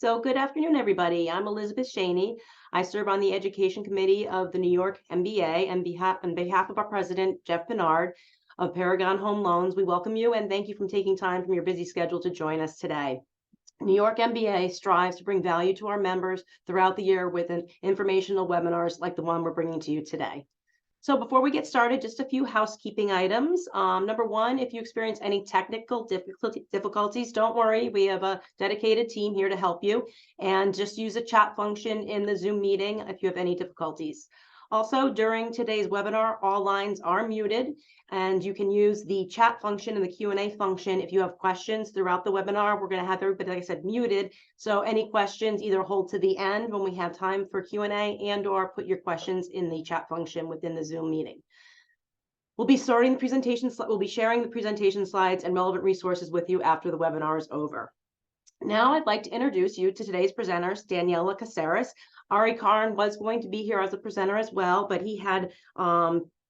So good afternoon, everybody. I'm Elizabeth Shaney. I serve on the Education Committee of the New York MBA and on behalf of our president, Jeff Bernard of Paragon Home Loans. We welcome you and thank you for taking time from your busy schedule to join us today. New York MBA strives to bring value to our members throughout the year with informational webinars like the one we're bringing to you today. So before we get started, just a few housekeeping items. Number one, if you experience any technical difficulties, don't worry. We have a dedicated team here to help you, and just use the chat function in the Zoom meeting if you have any difficulties. Also, during today's webinar, all lines are muted, and you can use the chat function and the Q&A function if you have questions throughout the webinar. We're going to have everybody, like I said, muted. So any questions, either hold to the end when we have time for Q&A and/or put your questions in the chat function within the Zoom meeting. We'll be sharing the presentation slides and relevant resources with you after the webinar is over. Now I'd like to introduce you to today's presenters, Daniella Casseres. Ari Karn was going to be here as a presenter as well, but he had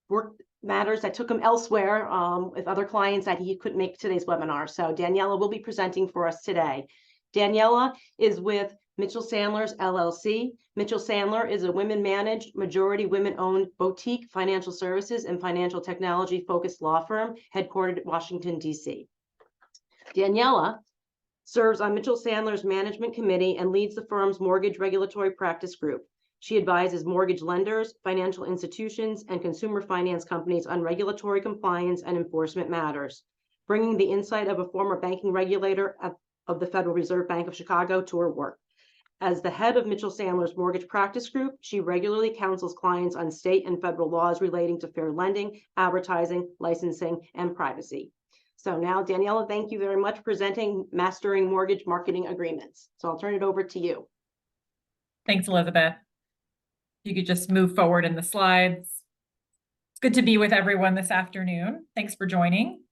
work matters that took him elsewhere with other clients that he couldn't make today's webinar. So Daniella will be presenting for us today. Daniella is with Mitchell Sandler's LLC. Mitchell Sandler is a women-managed, majority women-owned boutique financial services and financial technology-focused law firm headquartered in Washington, D.C. Daniella serves on Mitchell Sandler's management committee and leads the firm's mortgage regulatory practice group. She advises mortgage lenders, financial institutions, and consumer finance companies on regulatory compliance and enforcement matters, bringing the insight of a former banking regulator of the Federal Reserve Bank of Chicago to her work. As the head of Mitchell Sandler's mortgage practice group, she regularly counsels clients on state and federal laws relating to fair lending, advertising, licensing, and privacy. So now, Daniella, thank you very much for presenting Mastering Mortgage Marketing Agreements. So I'll turn it over to you. Thanks, Elizabeth. You could just move forward in the slides. It's good to be with everyone this afternoon. Thanks for joining.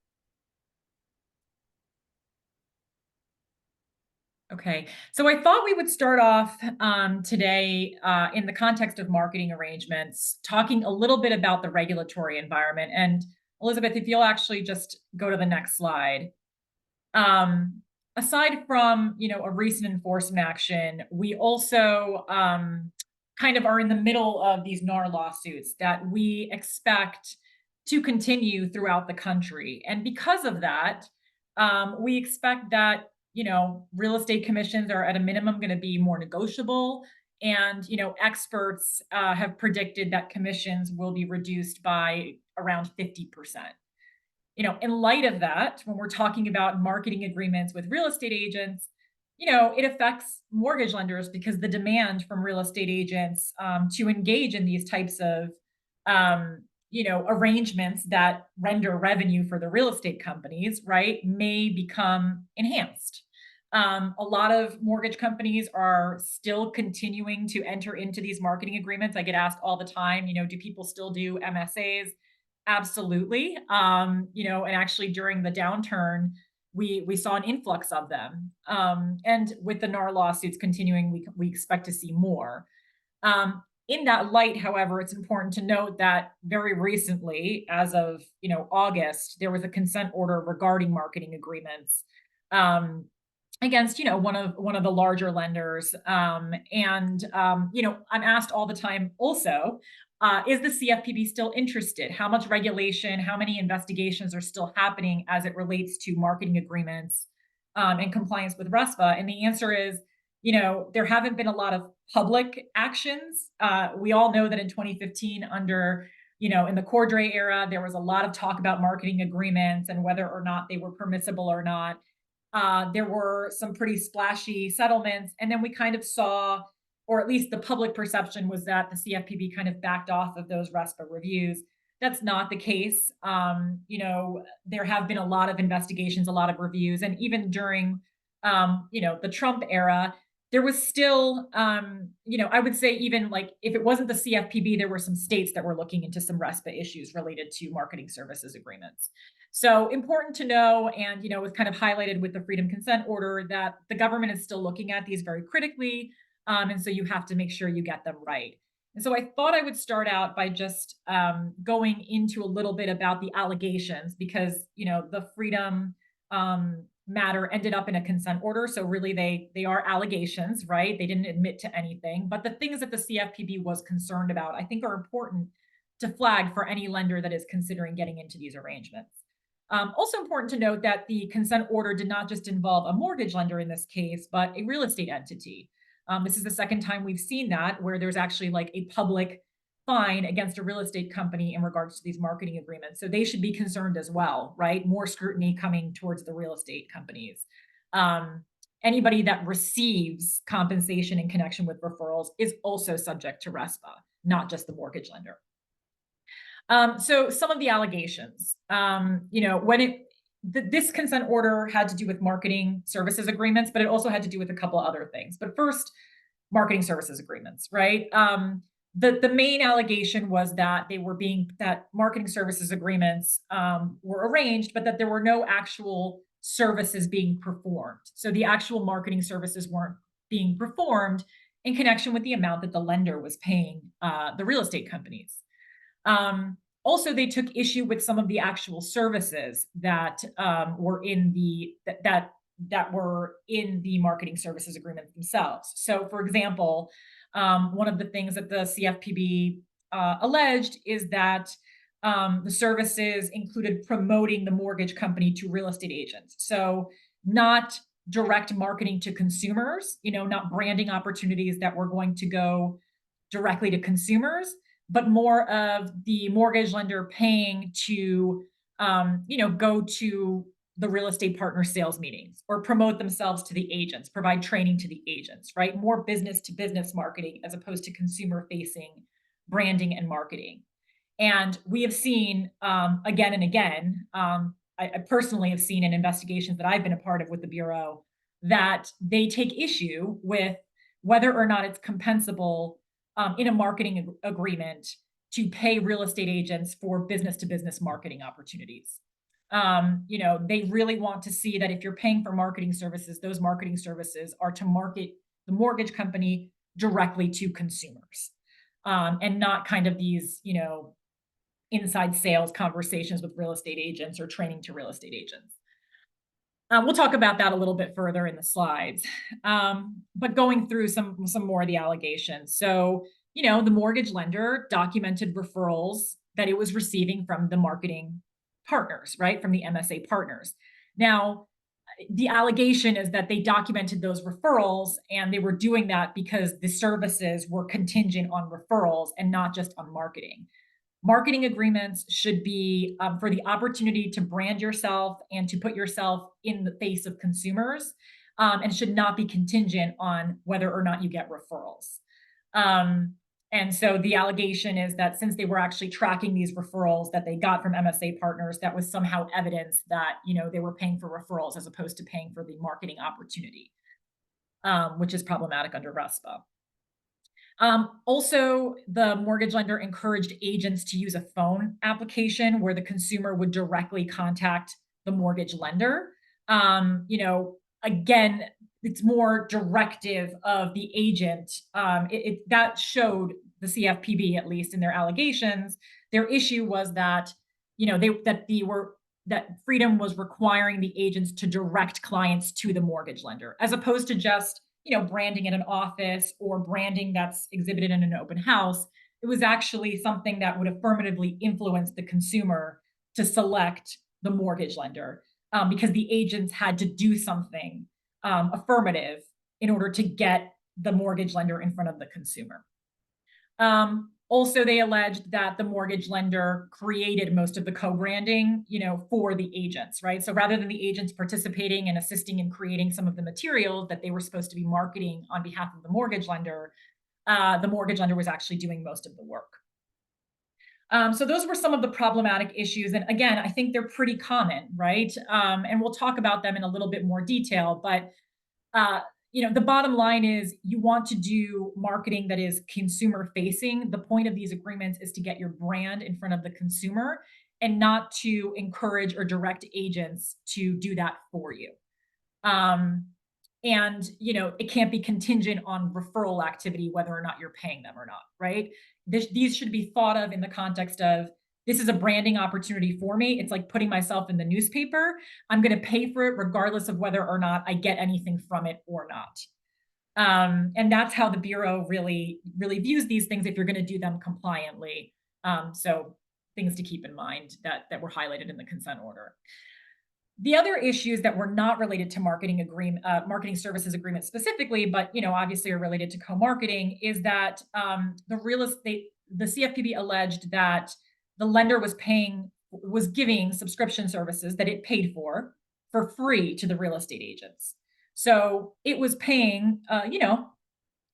Okay, so I thought we would start off today in the context of marketing arrangements, talking a little bit about the regulatory environment. And Elizabeth, if you'll actually just go to the next slide. Aside from, a recent enforcement action, we also kind of are in the middle of these NAR lawsuits that we expect to continue throughout the country. And because of that, we expect that real estate commissions are at a minimum going to be more negotiable. And, experts have predicted that commissions will be reduced by around 50%. In light of that, when we're talking about marketing agreements with real estate agents, it affects mortgage lenders because the demand from real estate agents to engage in these types of arrangements that render revenue for the real estate companies, right, may become enhanced. A lot of mortgage companies are still continuing to enter into these marketing agreements. I get asked all the time, do people still do MSAs? Absolutely. And actually during the downturn, we saw an influx of them. And with the NAR lawsuits continuing, we expect to see more. In that light, however, it's important to note that very recently, as of August, there was a consent order regarding marketing agreements against one of the larger lenders. I'm asked all the time also, is the CFPB still interested? How much regulation, how many investigations are still happening as it relates to marketing agreements and compliance with RESPA? And the answer is, there haven't been a lot of public actions. We all know that in 2015, under, in the Cordray era, there was a lot of talk about marketing agreements and whether or not they were permissible or not. There were some pretty splashy settlements. And then we kind of saw, or at least the public perception was that the CFPB kind of backed off of those RESPA reviews. That's not the case. There have been a lot of investigations, a lot of reviews, and even during, the Trump era, there was still, I would say even like if it wasn't the CFPB, there were some states that were looking into some RESPA issues related to marketing services agreements. So important to know, and it was kind of highlighted with the Freedom Consent Order that the government is still looking at these very critically. And so you have to make sure you get them right. And so I thought I would start out by just going into a little bit about the allegations because, the Freedom matter ended up in a consent order. So really they are allegations, right? They didn't admit to anything. But the things that the CFPB was concerned about, I think are important to flag for any lender that is considering getting into these arrangements. Also important to note that the consent order did not just involve a mortgage lender in this case, but a real estate entity. This is the second time we've seen that where there's actually like a public fine against a real estate company in regards to these marketing agreements. So they should be concerned as well, right? More scrutiny coming towards the real estate companies. Um, Anybody that receives compensation in connection with referrals is also subject to RESPA, not just the mortgage lender. So some of the allegations, this consent order had to do with marketing services agreements, but it also had to do with a couple other things. But first, marketing services agreements, right? The main allegation was that that marketing services agreements were arranged, but that there were no actual services being performed. So the actual marketing services weren't being performed in connection with the amount that the lender was paying the real estate companies. Also, they took issue with some of the actual services that were in that were in the marketing services agreements themselves. So, for example, one of the things that the CFPB alleged is that the services included promoting the mortgage company to real estate agents. So, not direct marketing to consumers, not branding opportunities that were going to go directly to consumers, but more of the mortgage lender paying to, go to the real estate partner sales meetings or promote themselves to the agents, provide training to the agents, right? More business to business marketing as opposed to consumer facing branding and marketing. And we have seen again and again, I personally have seen in investigations that I've been a part of with the Bureau that they take issue with whether or not it's compensable in a marketing agreement to pay real estate agents for business to business marketing opportunities. They really want to see that if you're paying for marketing services, those marketing services are to market the mortgage company directly to consumers, and not kind of these, inside sales conversations with real estate agents or training to real estate agents. We'll talk about that a little bit further in the slides. But going through some more of the allegations. So, the mortgage lender documented referrals that it was receiving from the marketing partners, right? From the MSA partners. Now, the allegation is that they documented those referrals and they were doing that because the services were contingent on referrals and not just on marketing. Marketing agreements should be for the opportunity to brand yourself and to put yourself in the face of consumers, and should not be contingent on whether or not you get referrals. And so the allegation is that since they were actually tracking these referrals that they got from MSA partners, that was somehow evidence that they were paying for referrals as opposed to paying for the marketing opportunity, which is problematic under RESPA. Also, the mortgage lender encouraged agents to use a phone application where the consumer would directly contact the mortgage lender. Again, it's more directive of the agent. That showed the CFPB, at least in their allegations. Their issue was that that Freedom was requiring the agents to direct clients to the mortgage lender, as opposed to just branding in an office or branding that's exhibited in an open house. It was actually something that would affirmatively influence the consumer to select the mortgage lender, because the agents had to do something affirmative in order to get the mortgage lender in front of the consumer. Also, they alleged that the mortgage lender created most of the co-branding, for the agents, right? So rather than the agents participating and assisting in creating some of the materials that they were supposed to be marketing on behalf of the mortgage lender was actually doing most of the work. So those were some of the problematic issues. And again, I think they're pretty common, right? And we'll talk about them in a little bit more detail, but the bottom line is you want to do marketing that is consumer facing. The point of these agreements is to get your brand in front of the consumer and not to encourage or direct agents to do that for you. It can't be contingent on referral activity, whether or not you're paying them or not, right? These should be thought of in the context of this is a branding opportunity for me. It's like putting myself in the newspaper. I'm going to pay for it regardless of whether or not I get anything from it or not. And that's how the Bureau really views these things if you're going to do them compliantly. So things to keep in mind that were highlighted in the consent order. The other issues that were not related to marketing services agreement specifically, but obviously are related to co-marketing, is that the CFPB alleged that the lender was giving subscription services that it paid for free to the real estate agents. So it was paying,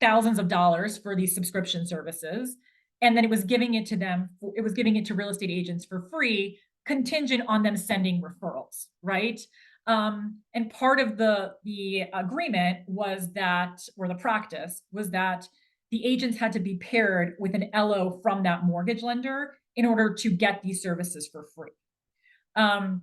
thousands of dollars for these subscription services, and then it was giving it to them. It was giving it to real estate agents for free, contingent on them sending referrals, right? And part of the agreement was that, or the practice was that the agents had to be paired with an LO from that mortgage lender in order to get these services for free. Um,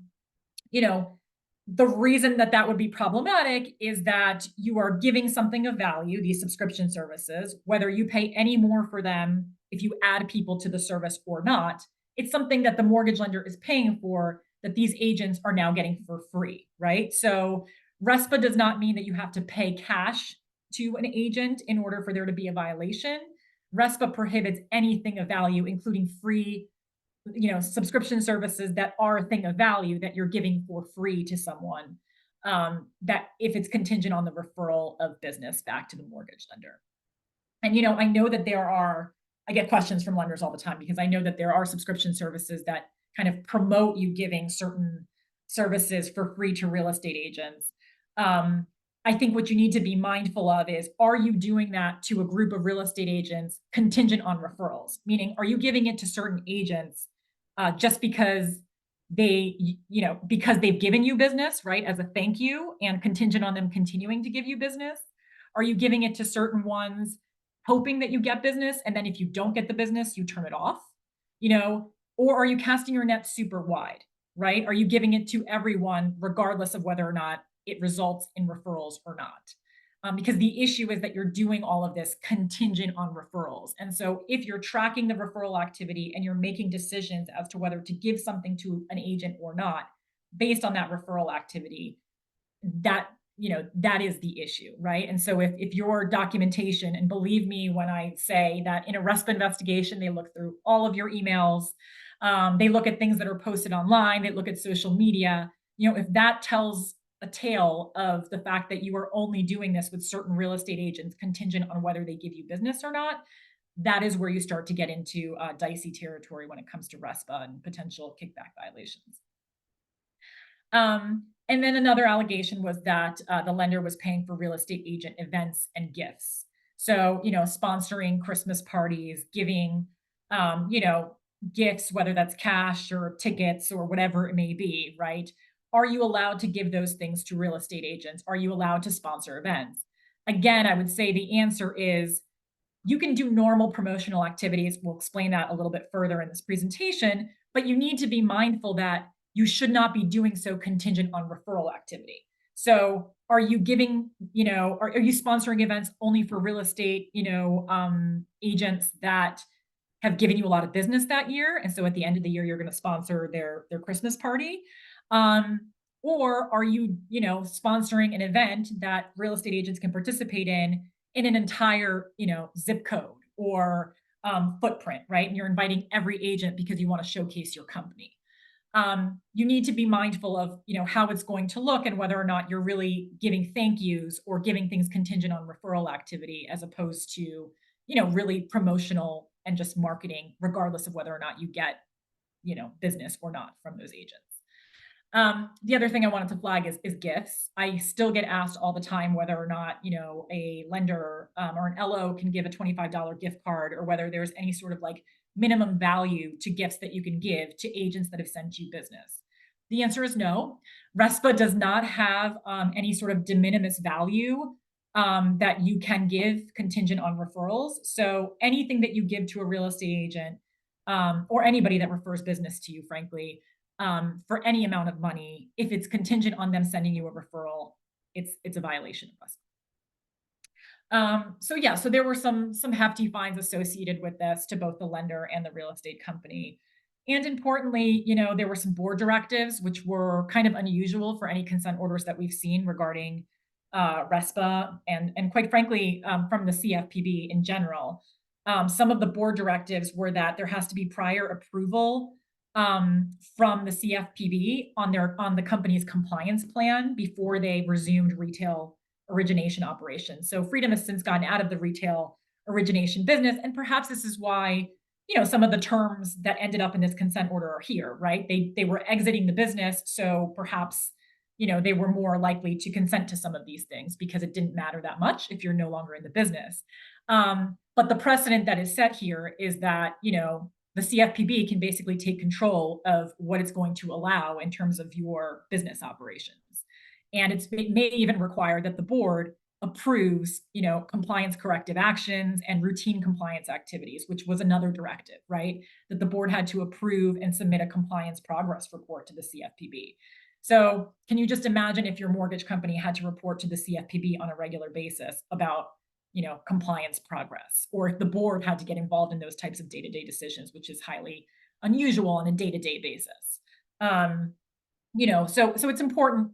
you know, the reason that that would be problematic is that you are giving something of value, these subscription services, whether you pay any more for them if you add people to the service or not. It's something that the mortgage lender is paying for that these agents are now getting for free, right? So RESPA does not mean that you have to pay cash to an agent in order for there to be a violation. RESPA prohibits anything of value, including free subscription services that are a thing of value that you're giving for free to someone, that if it's contingent on the referral of business back to the mortgage lender. And I know that I get questions from lenders all the time because I know that there are subscription services that kind of promote you giving certain services for free to real estate agents. I think what you need to be mindful of is, are you doing that to a group of real estate agents contingent on referrals? Meaning, are you giving it to certain agents just because because they've given you business, right, as a thank you and contingent on them continuing to give you business? Are you giving it to certain ones hoping that you get business, and then if you don't get the business, you turn it off? Or are you casting your net super wide, right? Are you giving it to everyone regardless of whether or not it results in referrals or not? Because the issue is that you're doing all of this contingent on referrals. And so if you're tracking the referral activity and you're making decisions as to whether to give something to an agent or not based on that referral activity, that is the issue, right? And so if your documentation, and believe me when I say that in a RESPA investigation, they look through all of your emails, they look at things that are posted online, they look at social media, if that tells a tale of the fact that you are only doing this with certain real estate agents contingent on whether they give you business or not, that is where you start to get into dicey territory when it comes to RESPA and potential kickback violations. And then another allegation was that the lender was paying for real estate agent events and gifts. So, sponsoring Christmas parties, giving, gifts, whether that's cash or tickets or whatever it may be, right? Are you allowed to give those things to real estate agents? Are you allowed to sponsor events? Again, I would say the answer is you can do normal promotional activities. We'll explain that a little bit further in this presentation, but you need to be mindful that you should not be doing so contingent on referral activity. So are you giving, are you sponsoring events only for real estate, agents that have given you a lot of business that year? And so at the end of the year, you're going to sponsor their Christmas party. Or are you, sponsoring an event that real estate agents can participate in an entire, zip code or footprint, right? And you're inviting every agent because you want to showcase your company. You need to be mindful of, how it's going to look and whether or not you're really giving thank yous or giving things contingent on referral activity as opposed to, really promotional and just marketing, regardless of whether or not you get, business or not from those agents. The other thing I wanted to flag is gifts. I still get asked all the time whether or not, a lender or an LO can give a $25 gift card, or whether there's any sort of like minimum value to gifts that you can give to agents that have sent you business. The answer is no. RESPA does not have any sort of de minimis value that you can give contingent on referrals. So anything that you give to a real estate agent or anybody that refers business to you, frankly, for any amount of money, if it's contingent on them sending you a referral, it's a violation of us. So there were some hefty fines associated with this to both the lender and the real estate company. And importantly, there were some board directives, which were kind of unusual for any consent orders that we've seen regarding RESPA and quite frankly, from the CFPB in general. Some of the board directives were that there has to be prior approval from the CFPB on the company's compliance plan before they resumed retail origination operations. So Freedom has since gotten out of the retail origination business, and perhaps this is why some of the terms that ended up in this consent order are here, right? They were exiting the business, so perhaps they were more likely to consent to some of these things because it didn't matter that much if you're no longer in the business. But the precedent that is set here is that the CFPB can basically take control of what it's going to allow in terms of your business operations. And it may even require that the board approves, compliance corrective actions and routine compliance activities, which was another directive, right? That the board had to approve and submit a compliance progress report to the CFPB. So can you just imagine if your mortgage company had to report to the CFPB on a regular basis about compliance progress, or if the board had to get involved in those types of day-to-day decisions, which is highly unusual on a day-to-day basis. So it's important,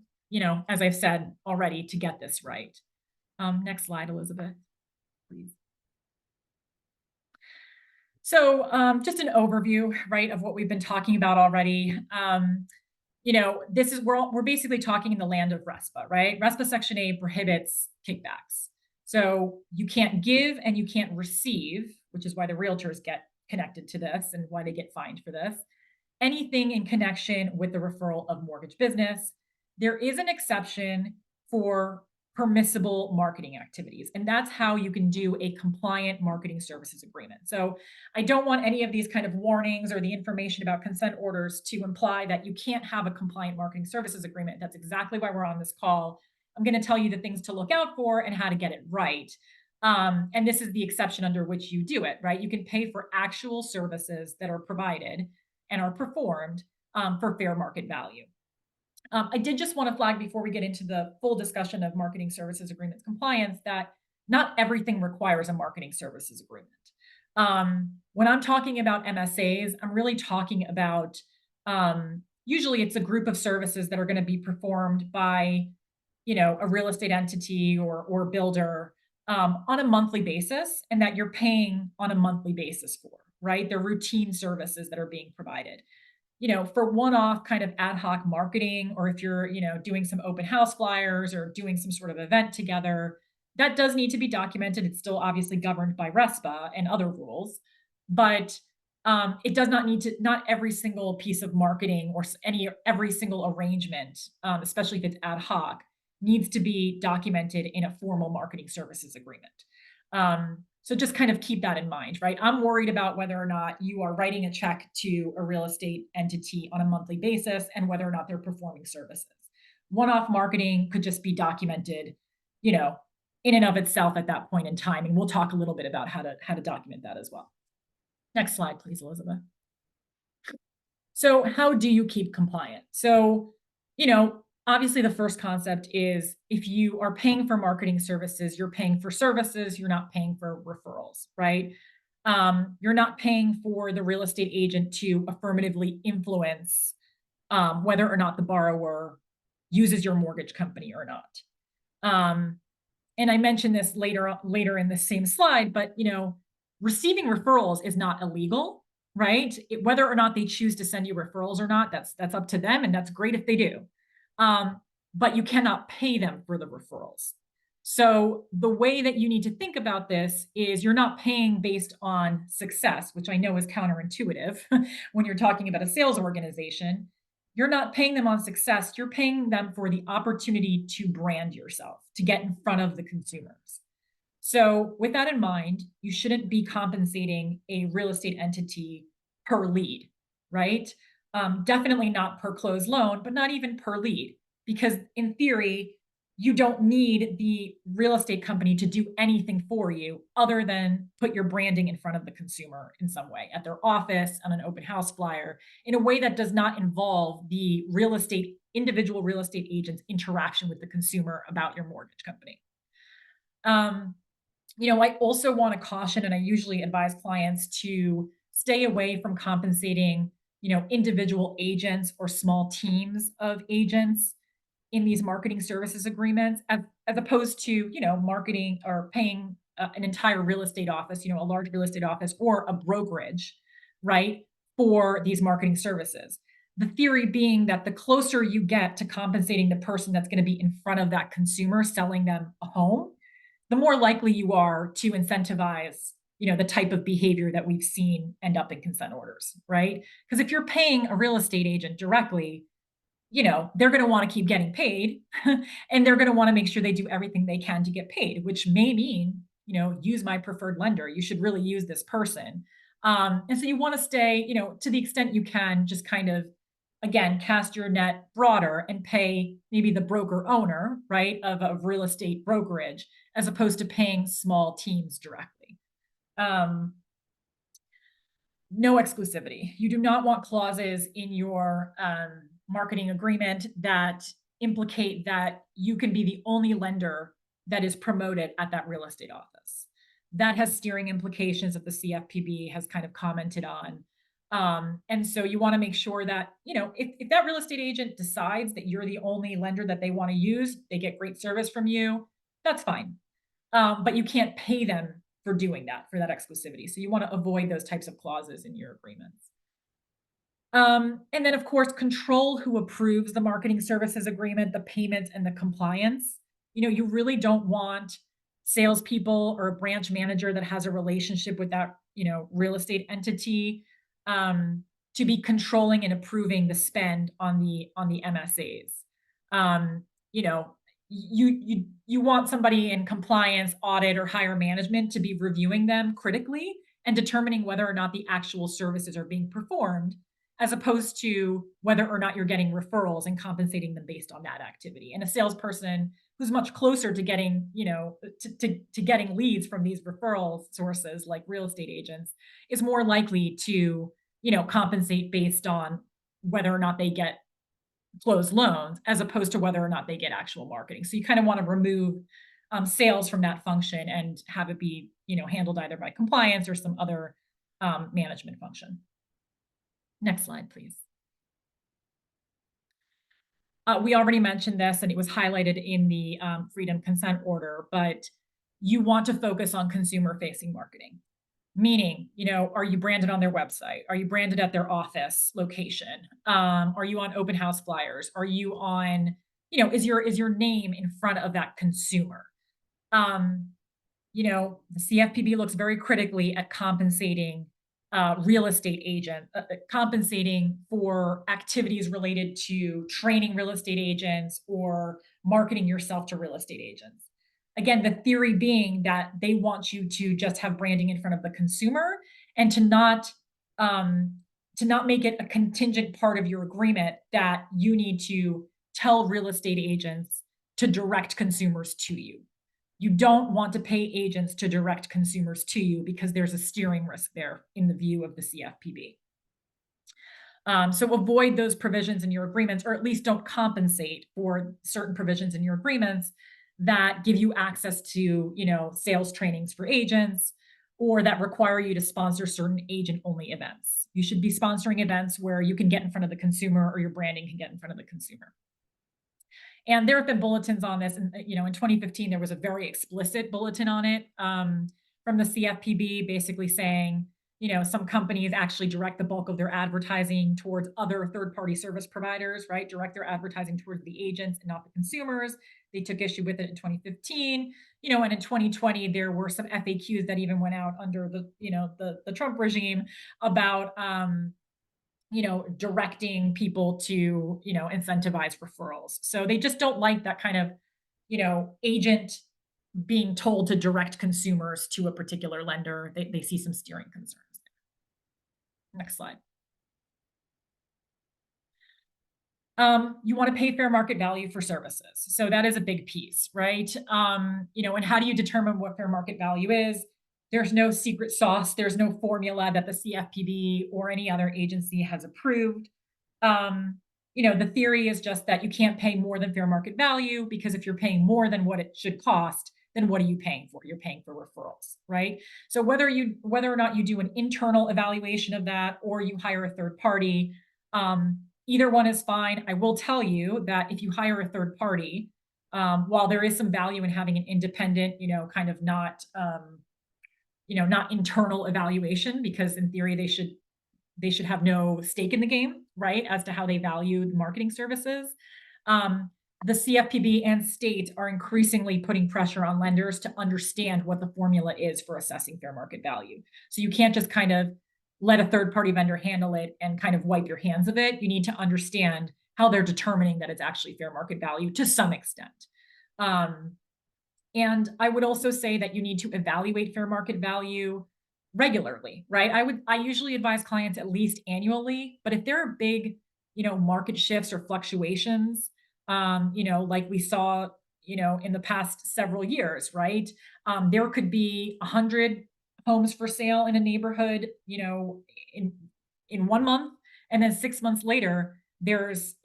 as I've said already, to get this right. Next slide, Elizabeth, please. So just an overview, right, of what we've been talking about already. We're basically talking in the land of RESPA, right? RESPA Section 8 prohibits kickbacks. So you can't give and you can't receive, which is why the realtors get connected to this and why they get fined for this, anything in connection with the referral of mortgage business. There is an exception for permissible marketing activities, and that's how you can do a compliant marketing services agreement. So I don't want any of these kind of warnings or the information about consent orders to imply that you can't have a compliant marketing services agreement. That's exactly why we're on this call. I'm going to tell you the things to look out for and how to get it right. And this is the exception under which you do it, right? You can pay for actual services that are provided and are performed for fair market value. I did just want to flag before we get into the full discussion of marketing services agreements compliance that not everything requires a marketing services agreement. When I'm talking about MSAs, I'm really talking about usually it's a group of services that are going to be performed by a real estate entity or builder on a monthly basis, and that you're paying on a monthly basis for, right? They're routine services that are being provided. For one-off kind of ad hoc marketing, or if you're, doing some open house flyers or doing some sort of event together, that does need to be documented. It's still obviously governed by RESPA and other rules, but it does not need to, not every single piece of marketing or every single arrangement, especially if it's ad hoc, needs to be documented in a formal marketing services agreement. So just kind of keep that in mind, right? I'm worried about whether or not you are writing a check to a real estate entity on a monthly basis and whether or not they're performing services. One-off marketing could just be documented, in and of itself at that point in time. And we'll talk a little bit about how to document that as well. Next slide, please, Elizabeth. So how do you keep compliant? So, obviously the first concept is if you are paying for marketing services, you're paying for services, you're not paying for referrals, right? You're not paying for the real estate agent to affirmatively influence whether or not the borrower uses your mortgage company or not. And I mentioned this later in the same slide, but receiving referrals is not illegal, right? Whether or not they choose to send you referrals or not, that's up to them, and that's great if they do. But you cannot pay them for the referrals. So the way that you need to think about this is you're not paying based on success, which I know is counterintuitive when you're talking about a sales organization. You're not paying them on success. You're paying them for the opportunity to brand yourself, to get in front of the consumers. So with that in mind, you shouldn't be compensating a real estate entity per lead, right? Definitely not per closed loan, but not even per lead, because in theory, you don't need the real estate company to do anything for you other than put your branding in front of the consumer in some way, at their office, on an open house flyer, in a way that does not involve the individual real estate agent's interaction with the consumer about your mortgage company. I also want to caution, and I usually advise clients to stay away from compensating individual agents or small teams of agents in these marketing services agreements, as opposed to, marketing or paying an entire real estate office, a large real estate office or a brokerage, right, for these marketing services. The theory being that the closer you get to compensating the person that's going to be in front of that consumer selling them a home, the more likely you are to incentivize, the type of behavior that we've seen end up in consent orders, right? Because if you're paying a real estate agent directly, they're going to want to keep getting paid and they're going to want to make sure they do everything they can to get paid, which may mean, use my preferred lender. You should really use this person. And so you want to stay, to the extent you can, just kind of, again, cast your net broader and pay maybe the broker owner, right, of a real estate brokerage, as opposed to paying small teams directly. Um, no exclusivity. You do not want clauses in your marketing agreement that implicate that you can be the only lender that is promoted at that real estate office. That has steering implications that the CFPB has kind of commented on. And so you want to make sure that, if that real estate agent decides that you're the only lender that they want to use, they get great service from you, that's fine. But you can't pay them for doing that, for that exclusivity. So you want to avoid those types of clauses in your agreements. And then, of course, control who approves the marketing services agreement, the payments, and the compliance. You really don't want salespeople or a branch manager that has a relationship with that, real estate entity, to be controlling and approving the spend on the MSAs. Um, you know, you want somebody in compliance, audit, or higher management to be reviewing them critically and determining whether or not the actual services are being performed, as opposed to whether or not you're getting referrals and compensating them based on that activity. And a salesperson who's much closer to getting, to getting leads from these referral sources like real estate agents is more likely to, compensate based on whether or not they get closed loans as opposed to whether or not they get actual marketing. So you kind of want to remove sales from that function and have it be, handled either by compliance or some other management function. Next slide, please. We already mentioned this and it was highlighted in the freedom consent order, but you want to focus on consumer facing marketing. Meaning, are you branded on their website? Are you branded at their office location? Are you on open house flyers? Are you on, is your name in front of that consumer? Um, the CFPB looks very critically at compensating real estate agents, compensating for activities related to training real estate agents or marketing yourself to real estate agents. Again, the theory being that they want you to just have branding in front of the consumer and um, to not make it a contingent part of your agreement that you need to tell real estate agents to direct consumers to you. You don't want to pay agents to direct consumers to you because there's a steering risk there in the view of the CFPB. So avoid those provisions in your agreements, or at least don't compensate for certain provisions in your agreements that give you access to, sales trainings for agents or that require you to sponsor certain agent-only events. You should be sponsoring events where you can get in front of the consumer or your branding can get in front of the consumer. And there have been bulletins on this. And, in 2015, there was a very explicit bulletin on it from the CFPB basically saying, some companies actually direct the bulk of their advertising towards other third-party service providers, right? Direct their advertising towards the agents and not the consumers. They took issue with it in 2015, and in 2020, there were some FAQs that even went out under the Trump regime about, directing people to, incentivize referrals. So they just don't like that kind of, agent being told to direct consumers to a particular lender. They see some steering concerns there. Next slide. You want to pay fair market value for services. So that is a big piece, right? And how do you determine what fair market value is? There's no secret sauce. There's no formula that the CFPB or any other agency has approved. The theory is just that you can't pay more than fair market value because if you're paying more than what it should cost, then what are you paying for? You're paying for referrals, right? So whether or not you do an internal evaluation of that or you hire a third party, either one is fine. I will tell you that if you hire a third party, while there is some value in having an independent, kind of not, not internal evaluation, because in theory they should have no stake in the game, right, as to how they value the marketing services. Um, the CFPB and state are increasingly putting pressure on lenders to understand what the formula is for assessing fair market value. So you can't just kind of let a third party vendor handle it and kind of wipe your hands of it. You need to understand how they're determining that it's actually fair market value to some extent. Um, and I would also say that you need to evaluate fair market value regularly, right? I usually advise clients at least annually, but if there are big, market shifts or fluctuations, like we saw, in the past several years, right? There could be 100 homes for sale in a neighborhood, in 1 month, and then 6 months later, there's,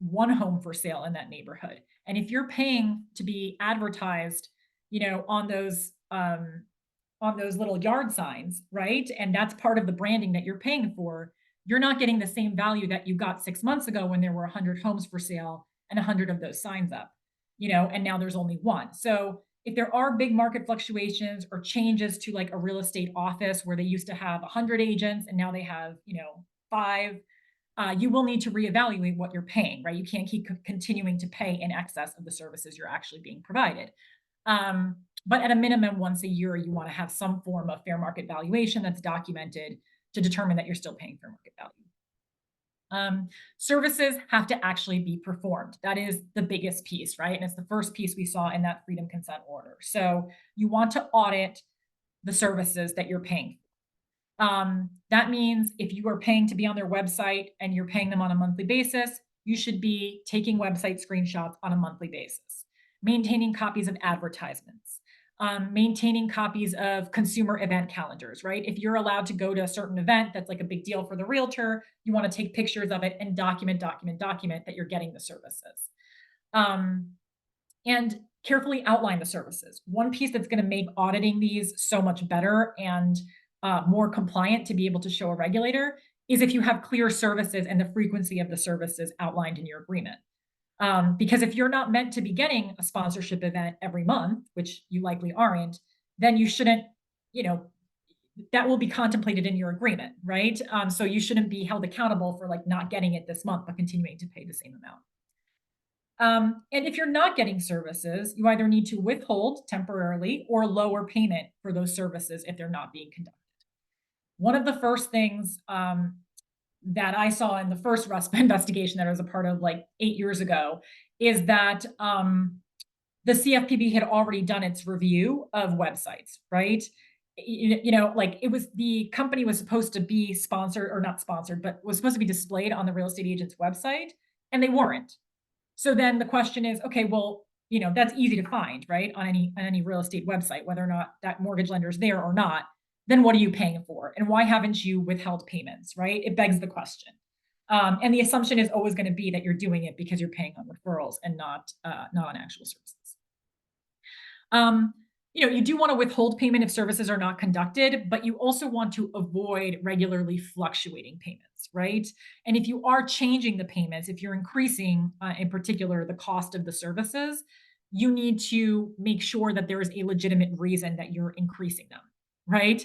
one home for sale in that neighborhood. And if you're paying to be advertised, on those little yard signs, right? And that's part of the branding that you're paying for. You're not getting the same value that you got 6 months ago when there were 100 homes for sale and 100 of those signs up, and now there's only one. So if there are big market fluctuations or changes to like a real estate office where they used to have 100 agents and now they have, five, you will need to reevaluate what you're paying, right? You can't keep continuing to pay in excess of the services you're actually being provided. But at a minimum, once a year, you want to have some form of fair market valuation that's documented to determine that you're still paying fair market value. Services have to actually be performed. That is the biggest piece, right? And it's the first piece we saw in that freedom consent order. So you want to audit the services that you're paying. That means if you are paying to be on their website and you're paying them on a monthly basis, you should be taking website screenshots on a monthly basis, maintaining copies of advertisements, maintaining copies of consumer event calendars, right? If you're allowed to go to a certain event that's like a big deal for the realtor, you want to take pictures of it and document that you're getting the services. And carefully outline the services. One piece that's going to make auditing these so much better and more compliant to be able to show a regulator is if you have clear services and the frequency of the services outlined in your agreement. Because if you're not meant to be getting a sponsorship event every month, which you likely aren't, then you shouldn't, that will be contemplated in your agreement, right? So you shouldn't be held accountable for like not getting it this month, but continuing to pay the same amount. And if you're not getting services, you either need to withhold temporarily or lower payment for those services if they're not being conducted. One of the first things that I saw in the first RUSPA investigation that I was a part of like 8 years ago is that the CFPB had already done its review of websites, right? Like it was the company was supposed to be sponsored or not sponsored, but was supposed to be displayed on the real estate agent's website, and they weren't. So then the question is, okay, well, that's easy to find, right? On any real estate website, whether or not that mortgage lender is there or not, then what are you paying for? And why haven't you withheld payments, right? It begs the question. And the assumption is always going to be that you're doing it because you're paying on referrals and not on actual services. You do want to withhold payment if services are not conducted, but you also want to avoid regularly fluctuating payments, right? And if you are changing the payments, if you're increasing, in particular, the cost of the services, you need to make sure that there is a legitimate reason that you're increasing them, right?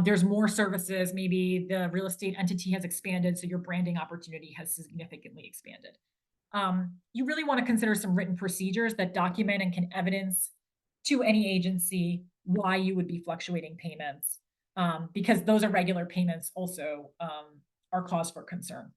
There's more services. Maybe the real estate entity has expanded, so your branding opportunity has significantly expanded. You really want to consider some written procedures that document and can evidence to any agency why you would be fluctuating payments, because those irregular payments also are cause for concern.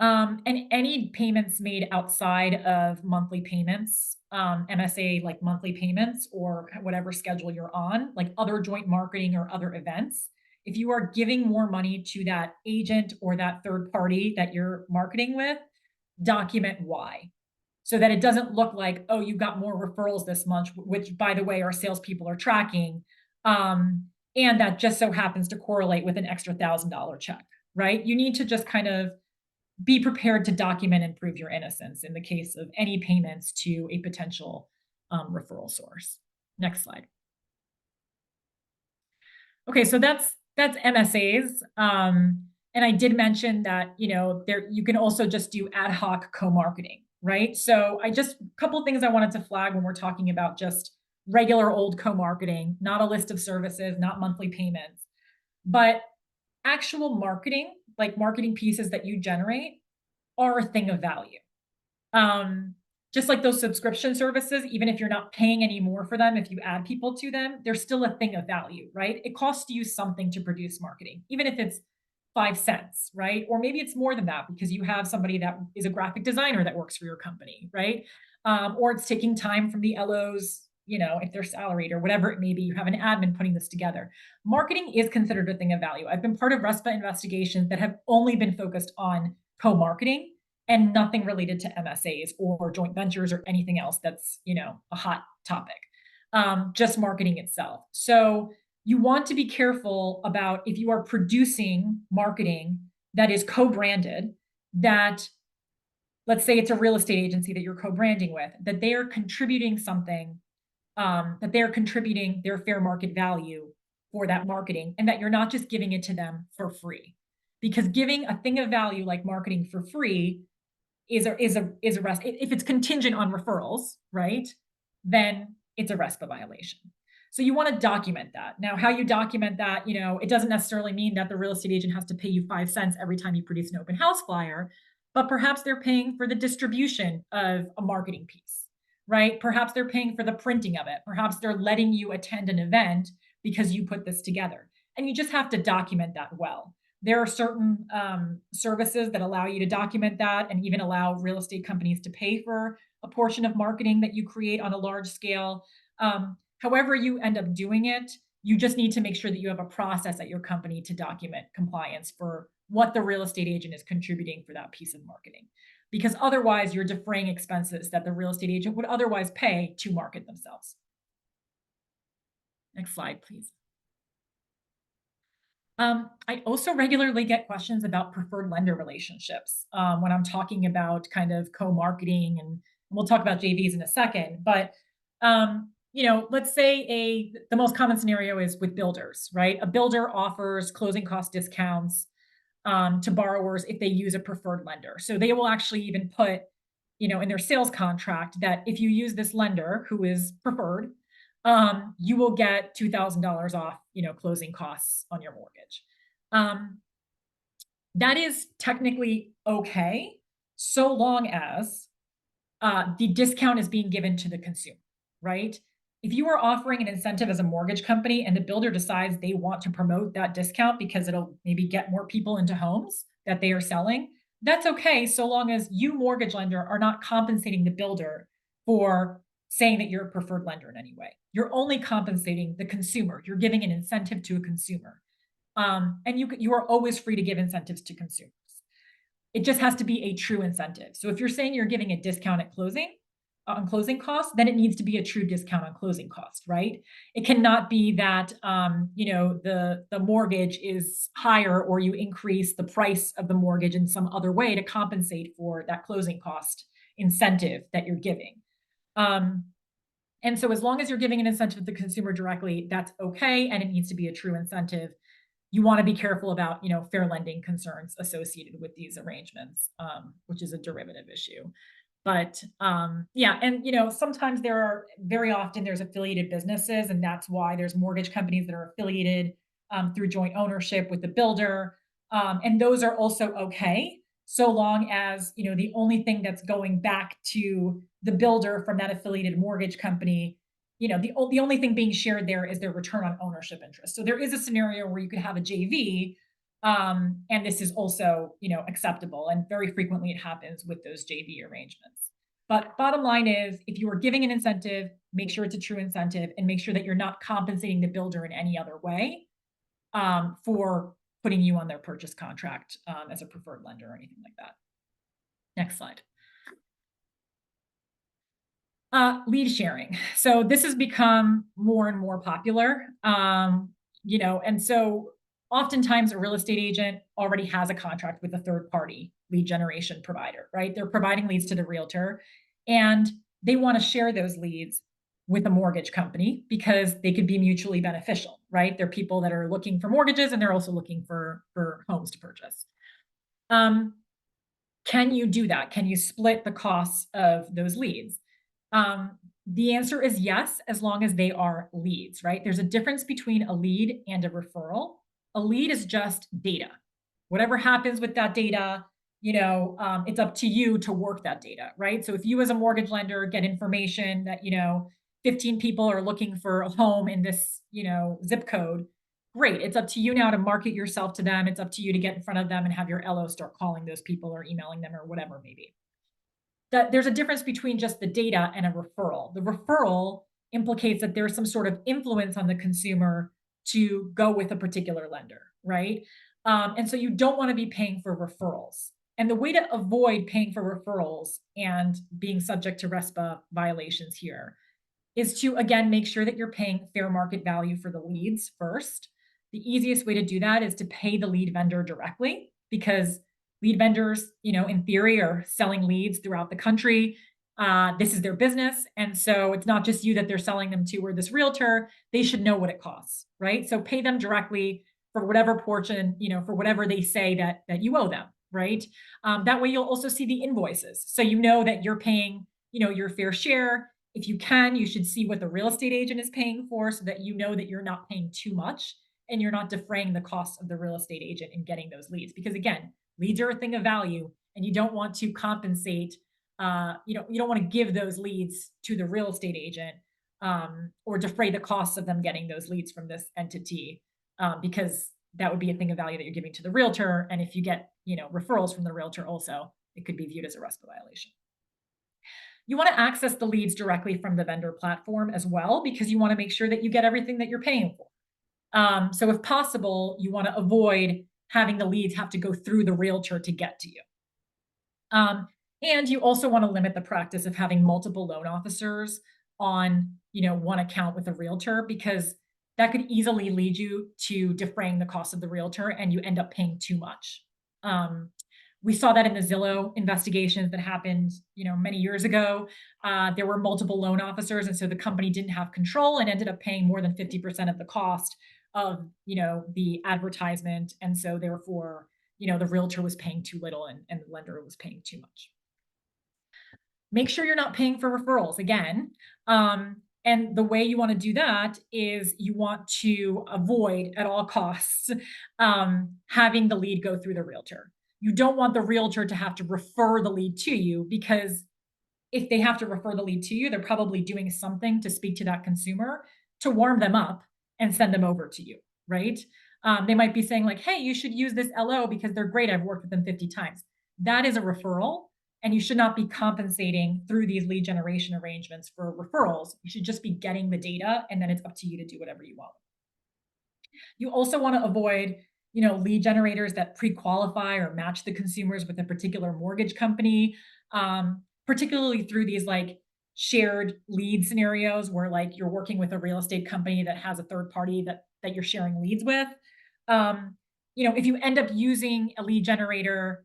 And any payments made outside of monthly payments, MSA like monthly payments or whatever schedule you're on, like other joint marketing or other events, if you are giving more money to that agent or that third party that you're marketing with, document why. So that it doesn't look like, oh, you got more referrals this month, which by the way, our salespeople are tracking. And that just so happens to correlate with an extra $1,000 check, right? You need to just kind of be prepared to document and prove your innocence in the case of any payments to a potential referral source. Next slide. Okay, so that's MSAs. And I did mention that, there you can also just do ad hoc co-marketing, right? So I just a couple of things I wanted to flag when we're talking about just regular old co-marketing, not a list of services, not monthly payments, but actual marketing, like marketing pieces that you generate are a thing of value. Um, just like those subscription services, even if you're not paying any more for them, if you add people to them, they're still a thing of value, right? It costs you something to produce marketing, even if it's 5 cents, right? Or maybe it's more than that because you have somebody that is a graphic designer that works for your company, right? Or it's taking time from the LOs, if they're salaried or whatever it may be, you have an admin putting this together. Marketing is considered a thing of value. I've been part of RESPA investigations that have only been focused on co-marketing and nothing related to MSAs or joint ventures or anything else that's, a hot topic. Just marketing itself. So you want to be careful about if you are producing marketing that is co-branded, that let's say it's a real estate agency that you're co-branding with, that they are contributing something, that they're contributing their fair market value for that marketing, and that you're not just giving it to them for free. Because giving a thing of value like marketing for free is a RESPA. If it's contingent on referrals, right? Then it's a RESPA violation. So you want to document that. Now, how you document that, it doesn't necessarily mean that the real estate agent has to pay you 5 cents every time you produce an open house flyer, but perhaps they're paying for the distribution of a marketing piece, right? Perhaps they're paying for the printing of it. Perhaps they're letting you attend an event because you put this together. And you just have to document that well. There are certain services that allow you to document that and even allow real estate companies to pay for a portion of marketing that you create on a large scale. However, you end up doing it, you just need to make sure that you have a process at your company to document compliance for what the real estate agent is contributing for that piece of marketing. Because otherwise, you're defraying expenses that the real estate agent would otherwise pay to market themselves. Next slide, please. I also regularly get questions about preferred lender relationships when I'm talking about kind of co-marketing, and we'll talk about JVs in a second. But let's say the most common scenario is with builders, right? A builder offers closing cost discounts to borrowers if they use a preferred lender. So they will actually even put, in their sales contract that if you use this lender who is preferred, you will get $2,000 off, closing costs on your mortgage. That is technically okay, so long as the discount is being given to the consumer, right? If you are offering an incentive as a mortgage company and the builder decides they want to promote that discount because it'll maybe get more people into homes that they are selling, that's okay, so long as you, mortgage lender, are not compensating the builder for saying that you're a preferred lender in any way. You're only compensating the consumer. You're giving an incentive to a consumer. And you are always free to give incentives to consumers. It just has to be a true incentive. So if you're saying you're giving a discount at closing, on closing costs, then it needs to be a true discount on closing cost, right? It cannot be that the mortgage is higher or you increase the price of the mortgage in some other way to compensate for that closing cost incentive that you're giving. And so as long as you're giving an incentive to the consumer directly, that's okay, and it needs to be a true incentive. You want to be careful about, fair lending concerns associated with these arrangements, which is a derivative issue. But yeah, and sometimes very often there's affiliated businesses, and that's why there's mortgage companies that are affiliated through joint ownership with the builder, and those are also okay, so long as the only thing that's going back to the builder from that affiliated mortgage company, the only thing being shared there is their return on ownership interest. So there is a scenario where you could have a JV. And this is also, acceptable, and very frequently it happens with those JV arrangements. But bottom line is, if you are giving an incentive, make sure it's a true incentive, and make sure that you're not compensating the builder in any other way for putting you on their purchase contract as a preferred lender or anything like that. Next slide. Lead sharing. So this has become more and more popular, and so oftentimes a real estate agent already has a contract with a third party lead generation provider, right? They're providing leads to the realtor, and they want to share those leads with a mortgage company because they could be mutually beneficial, right? They're people that are looking for mortgages and they're also looking for homes to purchase. Um, can you do that? Can you split the costs of those leads? The answer is yes, as long as they are leads, right? There's a difference between a lead and a referral. A lead is just data. Whatever happens with that data, it's up to you to work that data, right? So if you as a mortgage lender get information that, 15 people are looking for a home in this, zip code, great. It's up to you now to market yourself to them. It's up to you to get in front of them and have your LO start calling those people or emailing them or whatever it may be. That there's a difference between just the data and a referral. The referral implicates that there's some sort of influence on the consumer to go with a particular lender, right? And so you don't want to be paying for referrals. And the way to avoid paying for referrals and being subject to RESPA violations here is to, again, make sure that you're paying fair market value for the leads first. The easiest way to do that is to pay the lead vendor directly because lead vendors, in theory, are selling leads throughout the country. This is their business. And so it's not just you that they're selling them to or this realtor. They should know what it costs, right? So pay them directly for whatever portion, for whatever they say that you owe them, right? That way you'll also see the invoices. So you know that you're paying, your fair share. If you can, you should see what the real estate agent is paying for so that you know that you're not paying too much and you're not defraying the cost of the real estate agent in getting those leads. Because again, leads are a thing of value and you don't want to compensate, you don't want to give those leads to the real estate agent or defray the costs of them getting those leads from this entity because that would be a thing of value that you're giving to the realtor. And if you get, referrals from the realtor also, it could be viewed as a RESPA violation. You want to access the leads directly from the vendor platform as well, because you want to make sure that you get everything that you're paying for. So if possible, you want to avoid having the leads have to go through the realtor to get to you. And you also want to limit the practice of having multiple loan officers on, one account with a realtor, because that could easily lead you to defraying the cost of the realtor and you end up paying too much. We saw that in the Zillow investigations that happened, many years ago. There were multiple loan officers, and so the company didn't have control and ended up paying more than 50% of the cost of, the advertisement. And so therefore, the realtor was paying too little and the lender was paying too much. Make sure you're not paying for referrals again. And the way you want to do that is you want to avoid at all costs having the lead go through the realtor. You don't want the realtor to have to refer the lead to you, because if they have to refer the lead to you, they're probably doing something to speak to that consumer to warm them up and send them over to you, right? They might be saying like, hey, you should use this LO because they're great. I've worked with them 50 times. That is a referral. And you should not be compensating through these lead generation arrangements for referrals. You should just be getting the data, and then it's up to you to do whatever you want. You also want to avoid, lead generators that pre-qualify or match the consumers with a particular mortgage company, particularly through these like shared lead scenarios where like you're working with a real estate company that has a third party that you're sharing leads with. If you end up using a lead generator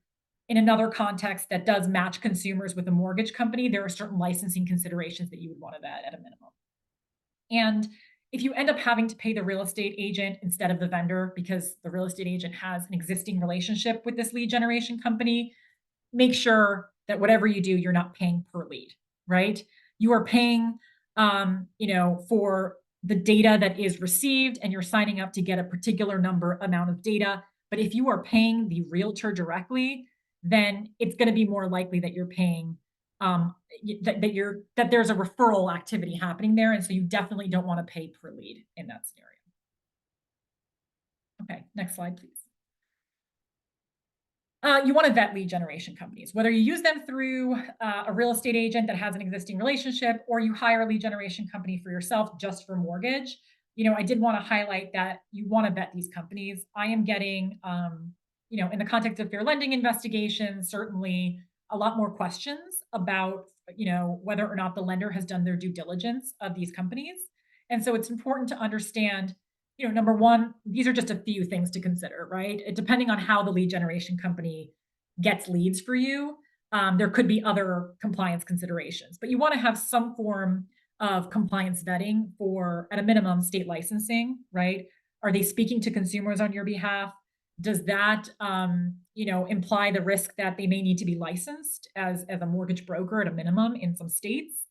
in another context that does match consumers with a mortgage company, there are certain licensing considerations that you would want to vet at a minimum. And if you end up having to pay the real estate agent instead of the vendor because the real estate agent has an existing relationship with this lead generation company, make sure that whatever you do, you're not paying per lead, right? You are paying, for the data that is received, and you're signing up to get a particular amount of data. But if you are paying the realtor directly, then it's going to be more likely that you're paying that there's a referral activity happening there, and so you definitely don't want to pay per lead in that scenario. Okay, next slide, please. You want to vet lead generation companies, whether you use them through a real estate agent that has an existing relationship, or you hire a lead generation company for yourself just for mortgage. I did want to highlight that you want to vet these companies. I am getting, in the context of fair lending investigations, certainly a lot more questions about, whether or not the lender has done their due diligence of these companies. And so it's important to understand, number one, these are just a few things to consider, right? Depending on how the lead generation company gets leads for you, there could be other compliance considerations, but you want to have some form of compliance vetting for, at a minimum, state licensing, right? Are they speaking to consumers on your behalf? Does that, imply the risk that they may need to be licensed as a mortgage broker at a minimum in some states?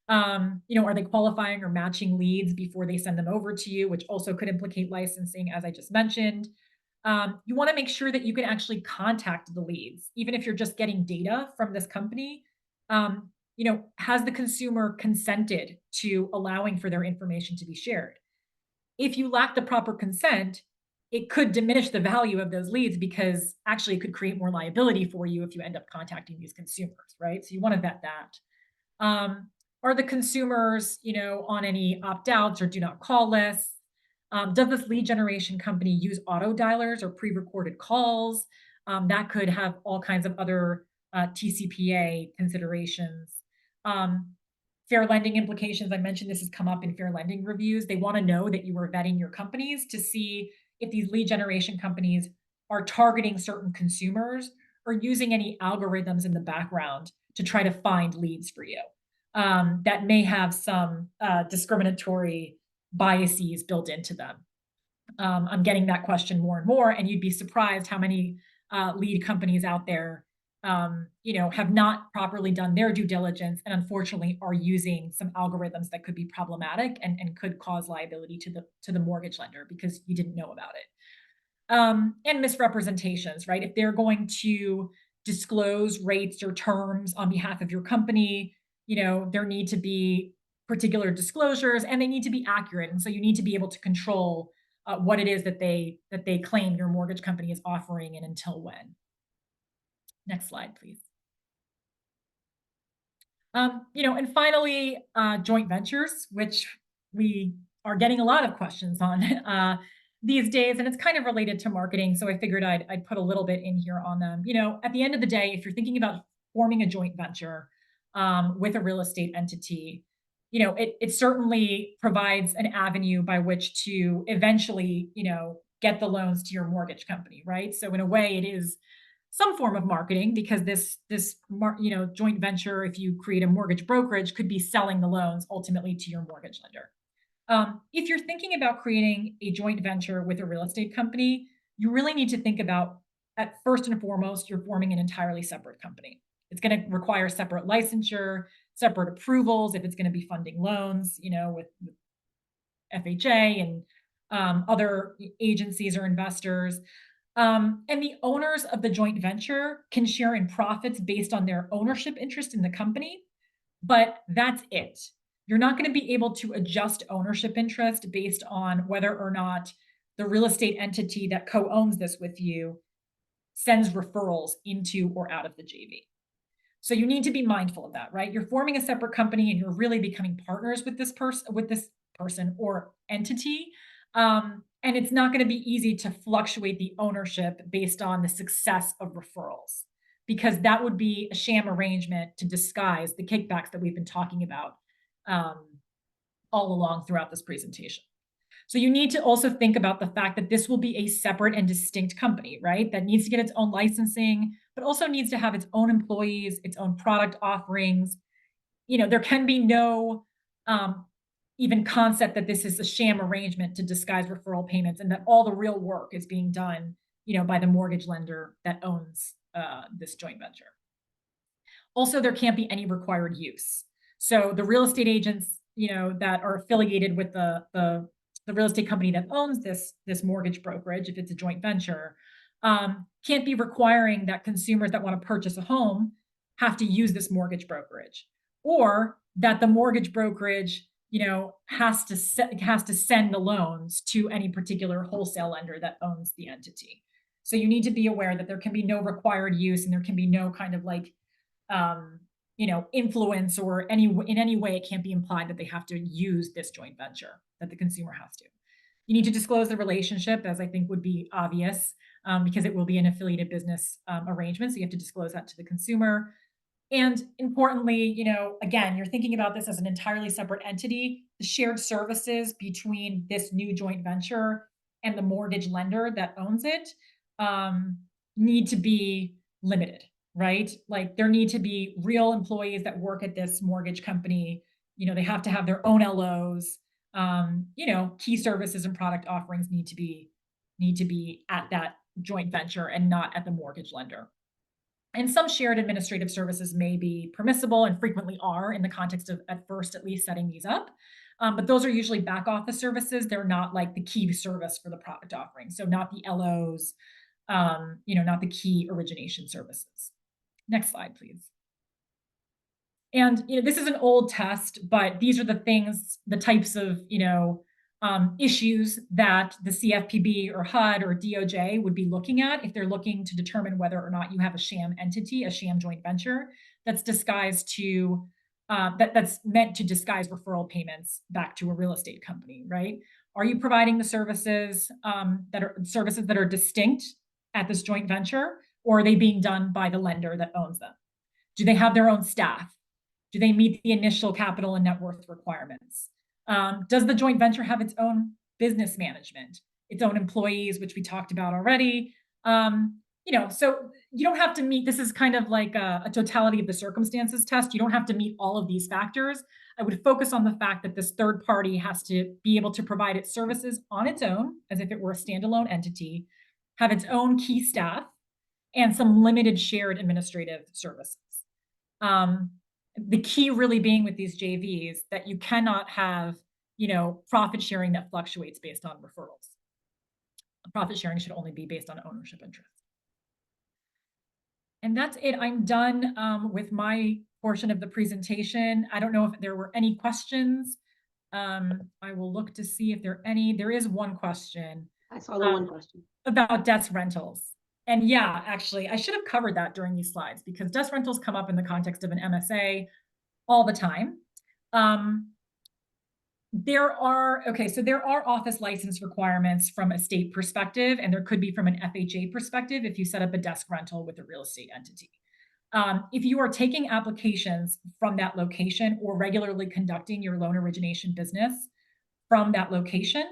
Are they qualifying or matching leads before they send them over to you, which also could implicate licensing, as I just mentioned. You want to make sure that you can actually contact the leads, even if you're just getting data from this company. Has the consumer consented to allowing for their information to be shared? If you lack the proper consent, it could diminish the value of those leads because actually it could create more liability for you if you end up contacting these consumers, right? So you want to vet that. Um, are the consumers, on any opt-outs or do not call lists? Does this lead generation company use auto dialers or pre-recorded calls? That could have all kinds of other TCPA considerations. Um, Fair lending implications. I mentioned this has come up in fair lending reviews. They want to know that you are vetting your companies to see if these lead generation companies are targeting certain consumers or using any algorithms in the background to try to find leads for you that may have some discriminatory biases built into them. I'm getting that question more and more, and you'd be surprised how many lead companies out there, have not properly done their due diligence, and unfortunately are using some algorithms that could be problematic and could cause liability to the mortgage lender because you didn't know about it. And misrepresentations, right? If they're going to disclose rates or terms on behalf of your company, there need to be particular disclosures and they need to be accurate. And so you need to be able to control what it is that they claim your mortgage company is offering and until when. Next slide, please. And finally, joint ventures, which we are getting a lot of questions on these days, and it's kind of related to marketing. So I figured I'd put a little bit in here on them. At the end of the day, if you're thinking about forming a joint venture with a real estate entity, it certainly provides an avenue by which to eventually, get the loans to your mortgage company, right? So in a way, it is some form of marketing because this joint venture, if you create a mortgage brokerage, could be selling the loans ultimately to your mortgage lender. If you're thinking about creating a joint venture with a real estate company, you really need to think about, at first and foremost, you're forming an entirely separate company. It's going to require separate licensure, separate approvals if it's going to be funding loans, with FHA and other agencies or investors. And the owners of the joint venture can share in profits based on their ownership interest in the company, but that's it. You're not going to be able to adjust ownership interest based on whether or not the real estate entity that co owns this with you sends referrals into or out of the JV. So you need to be mindful of that, right? You're forming a separate company and you're really becoming partners with this person or entity. And it's not going to be easy to fluctuate the ownership based on the success of referrals, because that would be a sham arrangement to disguise the kickbacks that we've been talking about um, all along throughout this presentation. So you need to also think about the fact that this will be a separate and distinct company, right? That needs to get its own licensing, but also needs to have its own employees, its own product offerings. There can be no um, even concept that this is a sham arrangement to disguise referral payments and that all the real work is being done, by the mortgage lender that owns this joint venture. Also, there can't be any required use. So the real estate agents, that are affiliated with the real estate company that owns this mortgage brokerage, if it's a joint venture, can't be requiring that consumers that want to purchase a home have to use this mortgage brokerage, or that the mortgage brokerage, has to send the loans to any particular wholesale lender that owns the entity. So you need to be aware that there can be no required use and there can be no kind of like influence or in any way it can't be implied that they have to use this joint venture, that the consumer has to. You need to disclose the relationship, as I think would be obvious, because it will be an affiliated business arrangement. So you have to disclose that to the consumer. And importantly, again, you're thinking about this as an entirely separate entity. The shared services between this new joint venture and the mortgage lender that owns it need to be limited, right? Like there need to be real employees that work at this mortgage company, They have to have their own LOs. Key services and product offerings need to be at that joint venture and not at the mortgage lender. And some shared administrative services may be permissible and frequently are in the context of, at first at least, setting these up. But those are usually back office services. They're not like the key service for the product offering. So not the LOs, not the key origination services. Next slide, please. And this is an old test, but these are the types of issues that the CFPB or HUD or DOJ would be looking at if they're looking to determine whether or not you have a sham entity, a sham joint venture that's that's meant to disguise referral payments back to a real estate company, right? Are you providing the services that are distinct at this joint venture, or are they being done by the lender that owns them? Do they have their own staff? Do they meet the initial capital and net worth requirements? Does the joint venture have its own business management, its own employees, which we talked about already? So you don't have to meet, this is kind of like a totality of the circumstances test. You don't have to meet all of these factors. I would focus on the fact that this third party has to be able to provide its services on its own, as if it were a standalone entity, have its own key staff, and some limited shared administrative services. The key really being with these JVs that you cannot have, profit sharing that fluctuates based on referrals. Profit sharing should only be based on ownership interest. And that's it. I'm done with my portion of the presentation. I don't know if there were any questions. I will look to see if there are any. There is one question. I saw the one question. About desk rentals. And yeah, actually, I should have covered that during these slides because desk rentals come up in the context of an MSA all the time. There are office license requirements from a state perspective, and there could be from an FHA perspective if you set up a desk rental with a real estate entity. If you are taking applications from that location or regularly conducting your loan origination business from that location,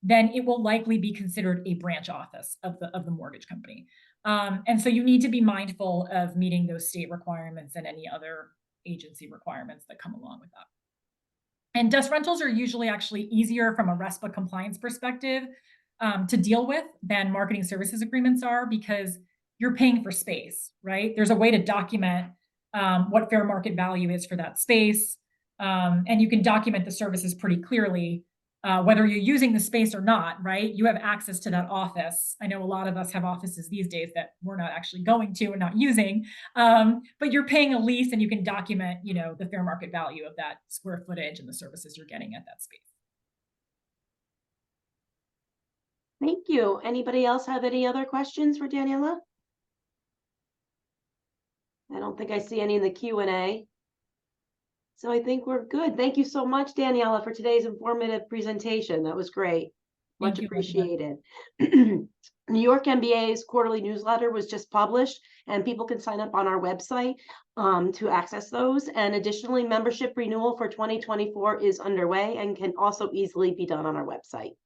then it will likely be considered a branch office of the mortgage company. And so you need to be mindful of meeting those state requirements and any other agency requirements that come along with that. And desk rentals are usually actually easier from a RESPA compliance perspective to deal with than marketing services agreements are because you're paying for space, right? There's a way to document what fair market value is for that space. And you can document the services pretty clearly, whether you're using the space or not, right? You have access to that office. I know a lot of us have offices these days that we're not actually going to and not using, but you're paying a lease and you can document, the fair market value of that square footage and the services you're getting at that space. Thank you. Anybody else have any other questions for Daniella? I don't think I see any in the Q&A. So I think we're good. Thank you so much, Daniella, for today's informative presentation. That was great. Much appreciated. New York MBA's quarterly newsletter was just published, and people can sign up on our website to access those. And additionally, membership renewal for 2024 is underway and can also easily be done on our website.